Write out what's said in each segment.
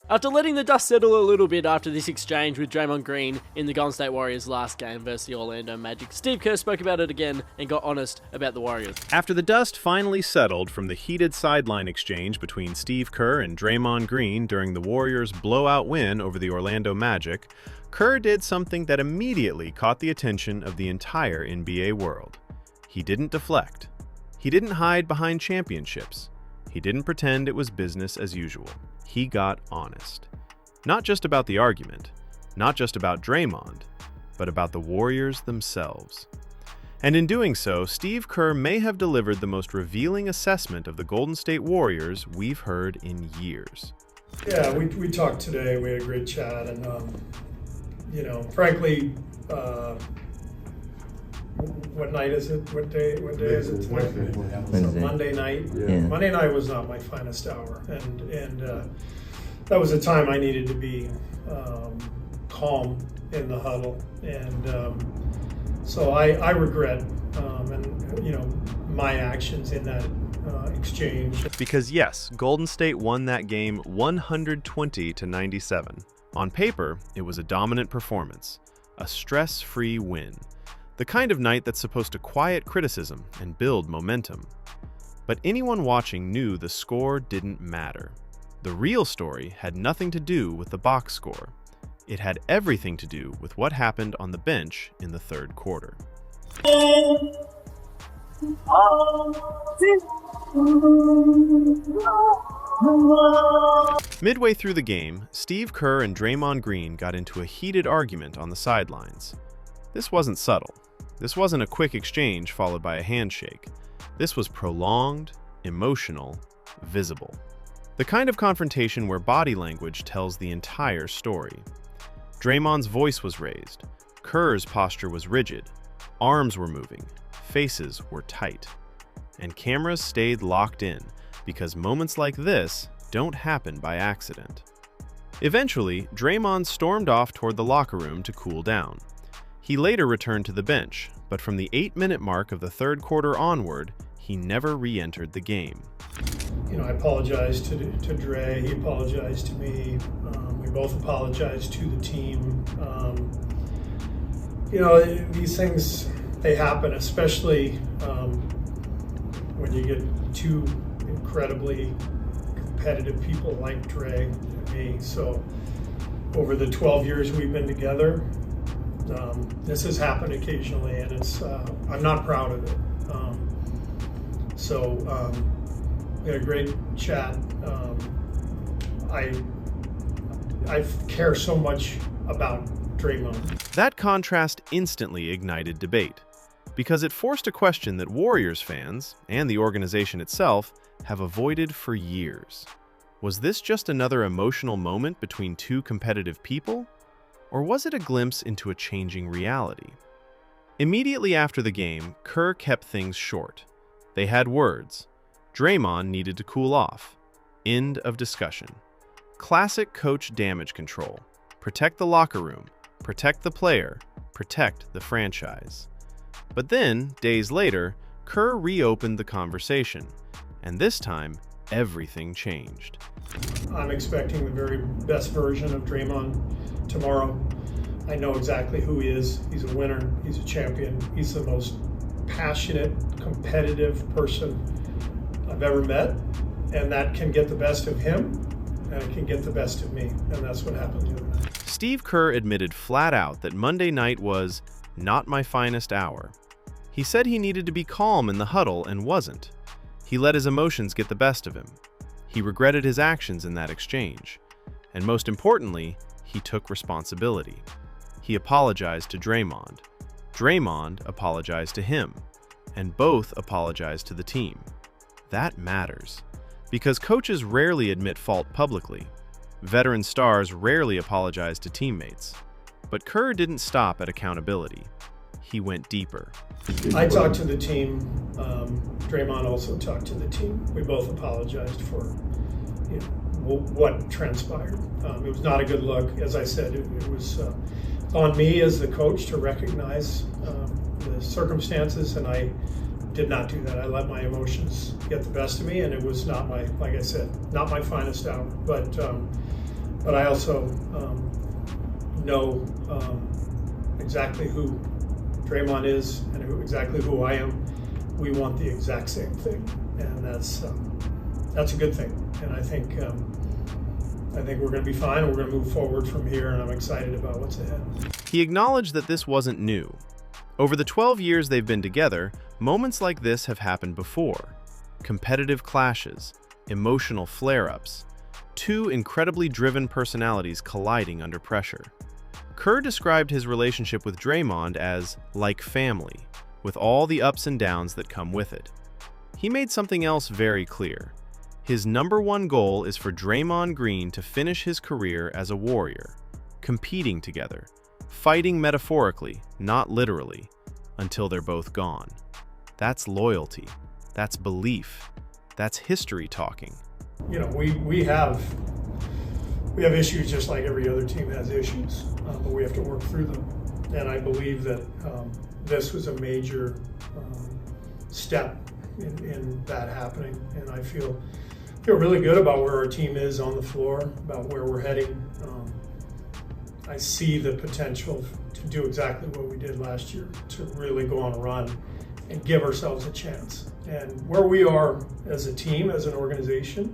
After letting the dust settle a little bit after this exchange with Draymond Green in the Golden State Warriors' last game versus the Orlando Magic, Steve Kerr spoke about it again and got honest about the Warriors. After the dust finally settled from the heated sideline exchange between Steve Kerr and Draymond Green during the Warriors' blowout win over the Orlando Magic, Kerr did something that immediately caught the attention of the entire NBA world. He didn't deflect. He didn't hide behind championships. He didn't pretend it was business as usual. He got honest. Not just about the argument, not just about Draymond, but about the Warriors themselves. And in doing so, Steve Kerr may have delivered the most revealing assessment of the Golden State Warriors we've heard in years. Yeah, we talked today. We had a great chat, and frankly, what night is it? What day is it? Wednesday. So Monday night. Yeah. Monday night was not my finest hour, and that was a time I needed to be calm in the huddle, and so I regret my actions in that exchange. Because yes, Golden State won that game 120-97. On paper, it was a dominant performance, a stress-free win. The kind of night that's supposed to quiet criticism and build momentum. But anyone watching knew the score didn't matter. The real story had nothing to do with the box score. It had everything to do with what happened on the bench in the third quarter. Midway through the game, Steve Kerr and Draymond Green got into a heated argument on the sidelines. This wasn't subtle. This wasn't a quick exchange followed by a handshake. This was prolonged, emotional, visible. The kind of confrontation where body language tells the entire story. Draymond's voice was raised. Kerr's posture was rigid. Arms were moving. Faces were tight. And cameras stayed locked in because moments like this don't happen by accident. Eventually, Draymond stormed off toward the locker room to cool down. He later returned to the bench, but from the 8-minute mark of the third quarter onward, he never re-entered the game. I apologized to Dre. He apologized to me. We both apologized to the team. These things, they happen, especially when you get two incredibly competitive people like Dre and me. So over the 12 years we've been together, this has happened occasionally, and I'm not proud of it. We had a great chat. I care so much about Draymond. That contrast instantly ignited debate, because it forced a question that Warriors fans, and the organization itself, have avoided for years. Was this just another emotional moment between two competitive people? Or was it a glimpse into a changing reality? Immediately after the game, Kerr kept things short. They had words. Draymond needed to cool off. End of discussion. Classic coach damage control. Protect the locker room. Protect the player. Protect the franchise. But then, days later, Kerr reopened the conversation. And this time, everything changed. I'm expecting the very best version of Draymond tomorrow. I know exactly who he is. He's a winner. He's a champion. He's the most passionate, competitive person I've ever met. And that can get the best of him, and it can get the best of me. And that's what happened the other night. Steve Kerr admitted flat out that Monday night was not my finest hour. He said he needed to be calm in the huddle and wasn't. He let his emotions get the best of him. He regretted his actions in that exchange. And most importantly, he took responsibility. He apologized to Draymond. Draymond apologized to him. And both apologized to the team. That matters. Because coaches rarely admit fault publicly. Veteran stars rarely apologize to teammates. But Kerr didn't stop at accountability. He went deeper. I talked to the team. Draymond also talked to the team. We both apologized for what transpired. It was not a good look. As I said, it was on me as the coach to recognize the circumstances, and I did not do that. I let my emotions get the best of me, and it was not my, like I said, not my finest hour. But but I also know exactly who Draymond is and exactly who I am. We want the exact same thing, and that's a good thing. And I think we're going to be fine, and we're going to move forward from here, and I'm excited about what's ahead. He acknowledged that this wasn't new. Over the 12 years they've been together, moments like this have happened before. Competitive clashes, emotional flare-ups, two incredibly driven personalities colliding under pressure. Kerr described his relationship with Draymond as like family, with all the ups and downs that come with it. He made something else very clear. His #1 goal is for Draymond Green to finish his career as a Warrior, competing together, fighting metaphorically, not literally, until they're both gone. That's loyalty. That's belief. That's history talking. You know, we have issues just like every other team has issues, but we have to work through them. And I believe that this was a major step in that happening. And I feel really good about where our team is on the floor, about where we're heading. I see the potential to do exactly what we did last year, to really go on a run and give ourselves a chance. And where we are as a team, as an organization,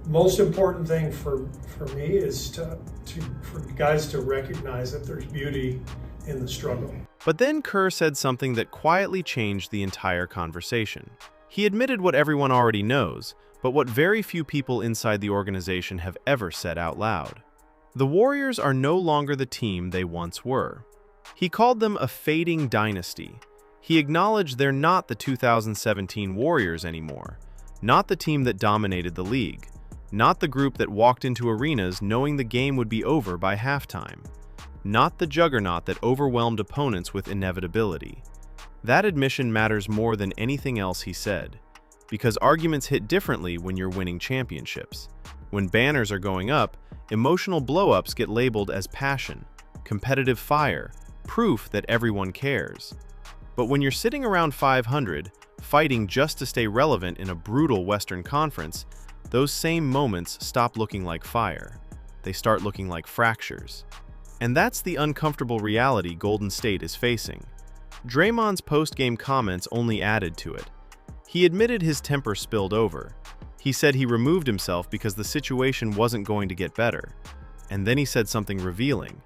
most important thing for me is for guys to recognize that there's beauty in the struggle. But then Kerr said something that quietly changed the entire conversation. He admitted what everyone already knows, but what very few people inside the organization have ever said out loud. The Warriors are no longer the team they once were. He called them a fading dynasty. He acknowledged they're not the 2017 Warriors anymore, not the team that dominated the league, not the group that walked into arenas knowing the game would be over by halftime, not the juggernaut that overwhelmed opponents with inevitability. That admission matters more than anything else he said, because arguments hit differently when you're winning championships. When banners are going up, emotional blow-ups get labeled as passion, competitive fire, proof that everyone cares. But when you're sitting around 500, fighting just to stay relevant in a brutal Western Conference, those same moments stop looking like fire. They start looking like fractures. And that's the uncomfortable reality Golden State is facing. Draymond's post-game comments only added to it. He admitted his temper spilled over. He said he removed himself because the situation wasn't going to get better. And then he said something revealing,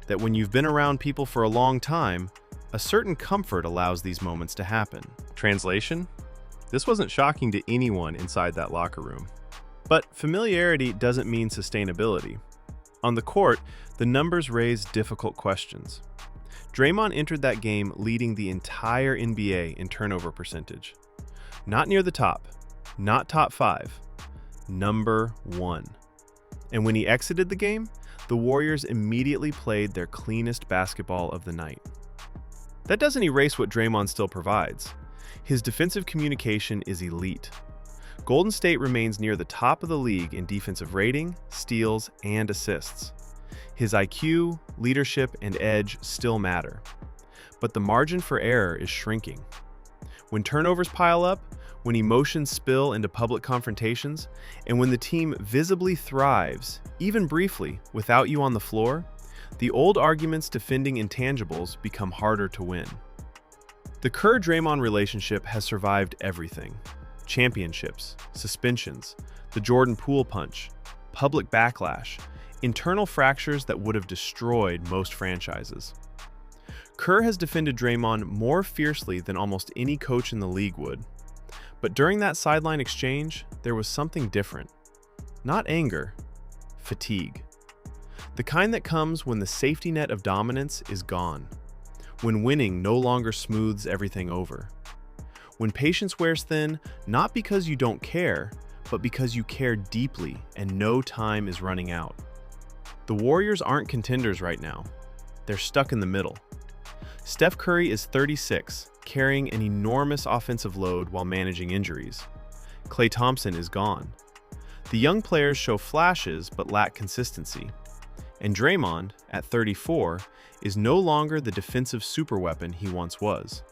that when you've been around people for a long time, a certain comfort allows these moments to happen. Translation? This wasn't shocking to anyone inside that locker room. But familiarity doesn't mean sustainability. On the court, the numbers raise difficult questions. Draymond entered that game leading the entire NBA in turnover percentage. Not near the top, not top 5, #1. And when he exited the game, the Warriors immediately played their cleanest basketball of the night. That doesn't erase what Draymond still provides. His defensive communication is elite. Golden State remains near the top of the league in defensive rating, steals, and assists. His IQ, leadership, and edge still matter. But the margin for error is shrinking. When turnovers pile up, when emotions spill into public confrontations, and when the team visibly thrives, even briefly, without you on the floor, the old arguments defending intangibles become harder to win. The Kerr-Draymond relationship has survived everything. Championships, suspensions, the Jordan Poole punch, public backlash, internal fractures that would have destroyed most franchises. Kerr has defended Draymond more fiercely than almost any coach in the league would. But during that sideline exchange, there was something different. Not anger, fatigue. The kind that comes when the safety net of dominance is gone. When winning no longer smooths everything over. When patience wears thin, not because you don't care, but because you care deeply and no time is running out. The Warriors aren't contenders right now. They're stuck in the middle. Steph Curry is 36, carrying an enormous offensive load while managing injuries. Klay Thompson is gone. The young players show flashes but lack consistency. And Draymond, at 34, is no longer the defensive superweapon he once was.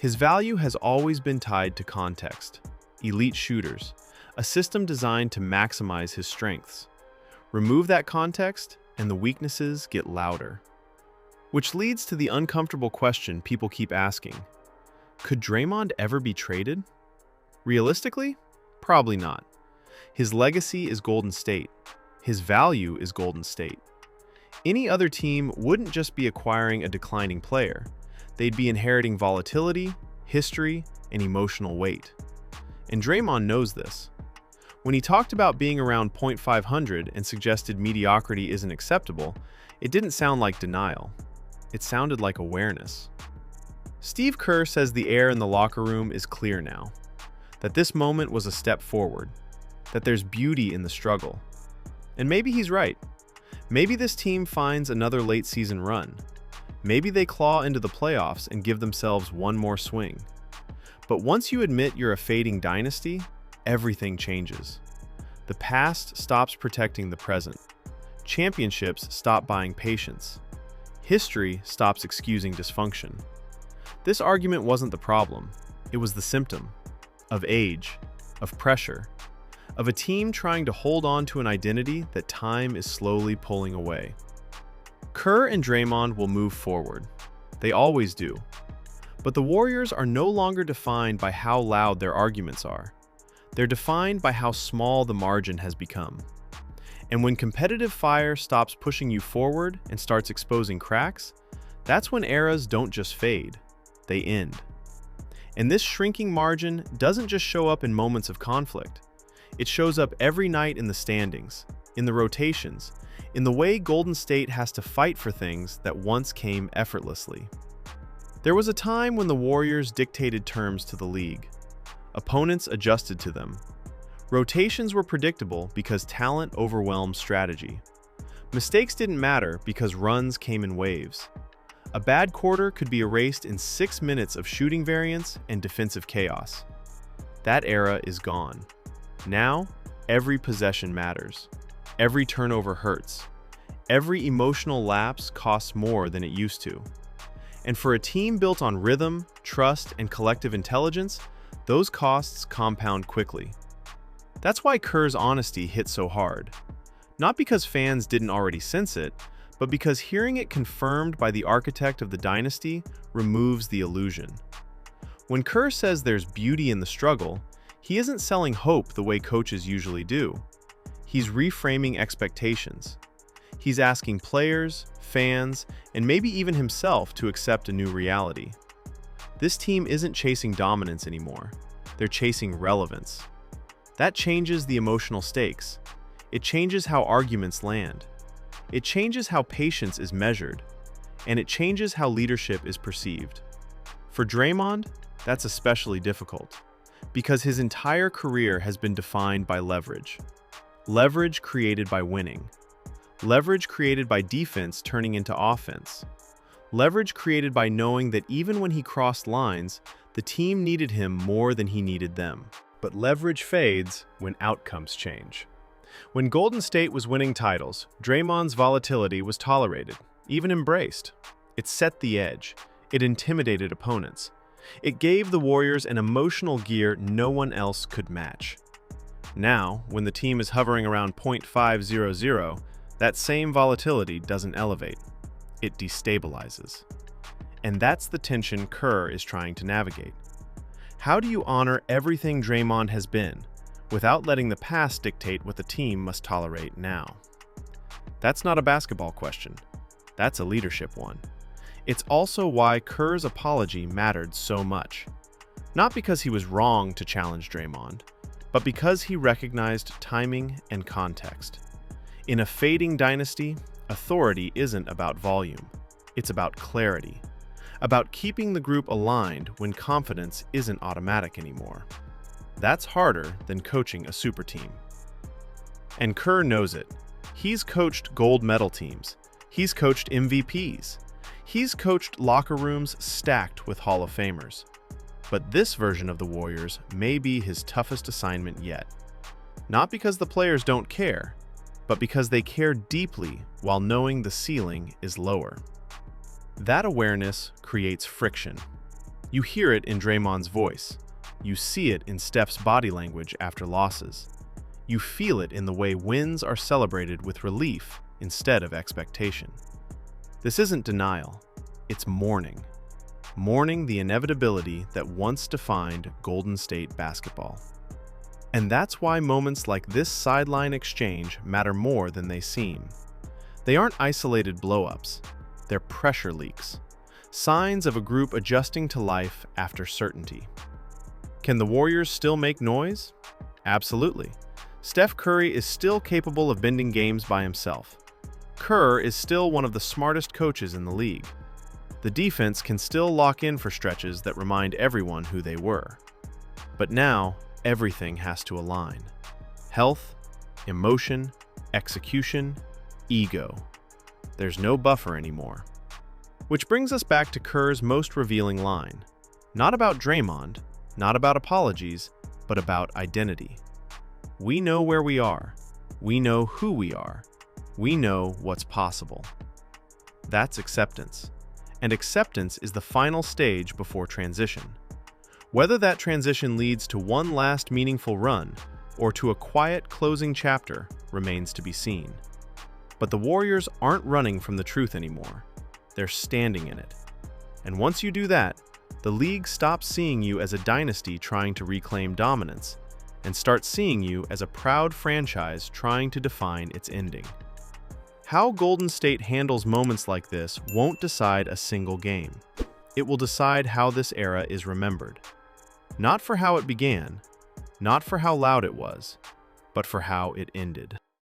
His value has always been tied to context, elite shooters, a system designed to maximize his strengths. Remove that context, and the weaknesses get louder. Which leads to the uncomfortable question people keep asking. Could Draymond ever be traded? Realistically, probably not. His legacy is Golden State. His value is Golden State. Any other team wouldn't just be acquiring a declining player. They'd be inheriting volatility, history, and emotional weight. And Draymond knows this. When he talked about being around .500 and suggested mediocrity isn't acceptable, it didn't sound like denial. It sounded like awareness. Steve Kerr says the air in the locker room is clear now, that this moment was a step forward, that there's beauty in the struggle. And maybe he's right. Maybe this team finds another late-season run. Maybe they claw into the playoffs and give themselves one more swing. But once you admit you're a fading dynasty, everything changes. The past stops protecting the present. Championships stop buying patience. History stops excusing dysfunction. This argument wasn't the problem. It was the symptom of age, of pressure, of a team trying to hold on to an identity that time is slowly pulling away. Kerr and Draymond will move forward. They always do. But the Warriors are no longer defined by how loud their arguments are. They're defined by how small the margin has become. And when competitive fire stops pushing you forward and starts exposing cracks, that's when eras don't just fade, they end. And this shrinking margin doesn't just show up in moments of conflict. It shows up every night in the standings, in the rotations, in the way Golden State has to fight for things that once came effortlessly. There was a time when the Warriors dictated terms to the league. Opponents adjusted to them. Rotations were predictable because talent overwhelmed strategy. Mistakes didn't matter because runs came in waves. A bad quarter could be erased in 6 minutes of shooting variance and defensive chaos. That era is gone. Now, every possession matters. Every turnover hurts. Every emotional lapse costs more than it used to. And for a team built on rhythm, trust, and collective intelligence, those costs compound quickly. That's why Kerr's honesty hit so hard. Not because fans didn't already sense it, but because hearing it confirmed by the architect of the dynasty removes the illusion. When Kerr says there's beauty in the struggle, he isn't selling hope the way coaches usually do. He's reframing expectations. He's asking players, fans, and maybe even himself to accept a new reality. This team isn't chasing dominance anymore. They're chasing relevance. That changes the emotional stakes. It changes how arguments land. It changes how patience is measured. And it changes how leadership is perceived. For Draymond, that's especially difficult, because his entire career has been defined by leverage. Leverage created by winning. Leverage created by defense turning into offense. Leverage created by knowing that even when he crossed lines, the team needed him more than he needed them. But leverage fades when outcomes change. When Golden State was winning titles, Draymond's volatility was tolerated, even embraced. It set the edge. It intimidated opponents. It gave the Warriors an emotional gear no one else could match. Now, when the team is hovering around .500, that same volatility doesn't elevate. It destabilizes. And that's the tension Kerr is trying to navigate. How do you honor everything Draymond has been without letting the past dictate what the team must tolerate now? That's not a basketball question. That's a leadership one. It's also why Kerr's apology mattered so much. Not because he was wrong to challenge Draymond, but because he recognized timing and context. In a fading dynasty, authority isn't about volume. It's about clarity. About keeping the group aligned when confidence isn't automatic anymore. That's harder than coaching a super team. And Kerr knows it. He's coached gold medal teams. He's coached MVPs. He's coached locker rooms stacked with Hall of Famers. But this version of the Warriors may be his toughest assignment yet. Not because the players don't care, but because they care deeply while knowing the ceiling is lower. That awareness creates friction. You hear it in Draymond's voice. You see it in Steph's body language after losses. You feel it in the way wins are celebrated with relief instead of expectation. This isn't denial, it's mourning. Mourning the inevitability that once defined Golden State basketball. And that's why moments like this sideline exchange matter more than they seem. They aren't isolated blow-ups, they're pressure leaks. Signs of a group adjusting to life after certainty. Can the Warriors still make noise? Absolutely. Steph Curry is still capable of bending games by himself. Kerr is still one of the smartest coaches in the league. The defense can still lock in for stretches that remind everyone who they were. But now, everything has to align. Health, emotion, execution, ego. There's no buffer anymore. Which brings us back to Kerr's most revealing line. Not about Draymond, not about apologies, but about identity. We know where we are. We know who we are. We know what's possible. That's acceptance. And acceptance is the final stage before transition. Whether that transition leads to one last meaningful run or to a quiet closing chapter remains to be seen. But the Warriors aren't running from the truth anymore. They're standing in it. And once you do that, the league stops seeing you as a dynasty trying to reclaim dominance and starts seeing you as a proud franchise trying to define its ending. How Golden State handles moments like this won't decide a single game. It will decide how this era is remembered. Not for how it began, not for how loud it was, but for how it ended.